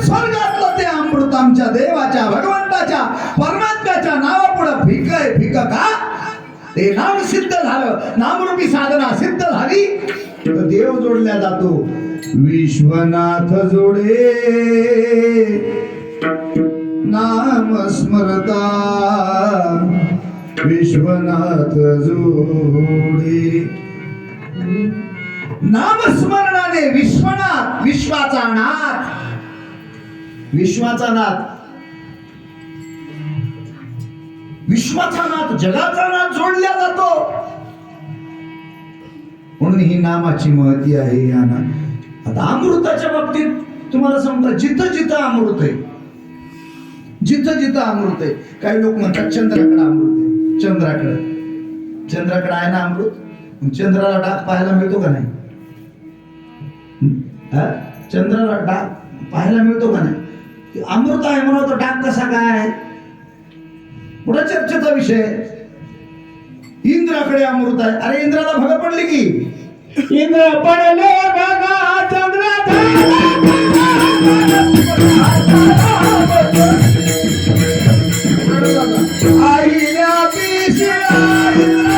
स्वर्गातलं ते अमृत आमच्या देवाच्या भगवंताच्या परमात्म्याच्या नावापुढे भिक आहे. भिक का? ते नाम सिद्ध झालं, नामरूपी साधना सिद्ध झाली तर देव जोडल्या जातो. विश्वनाथ जोडे नाम स्मरता, विश्वनाथ जोडे. नामस्मरणाने विश्वनाथ, विश्वाचा नाथ, विश्वाचा नाथ, विश्वाचा नाथ, जगाचा नाथ जोडल्या जातो. म्हणून ही नामाची महती आहे. आता अमृताच्या बाबतीत तुम्हाला सांगता, जिथं जिथं अमृत आहे, जिथं जिथं अमृत आहे. काही लोक म्हणतात चंद्राकडे अमृत आहे. चंद्राकडे आहे ना अमृत. चंद्राला डाग पाहायला मिळतो का नाही? चंद्राला डाग पाहायला मिळतो का नाही? अमृत आहे म्हणून तो डाग कसा काय? पुढे चर्चेचा विषय. इंद्राकडे अमृत आहे. अरे इंद्राला भग पडली की? इंद्र पडले बघा चंद्र आईला पिशिला इंद्र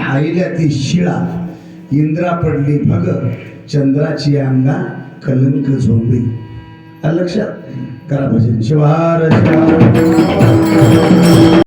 आईला ती शिळा, इंद्रा पडली भग, चंद्राची अंगा कलंक झोंबी. लक्षात करा भजन. शिवार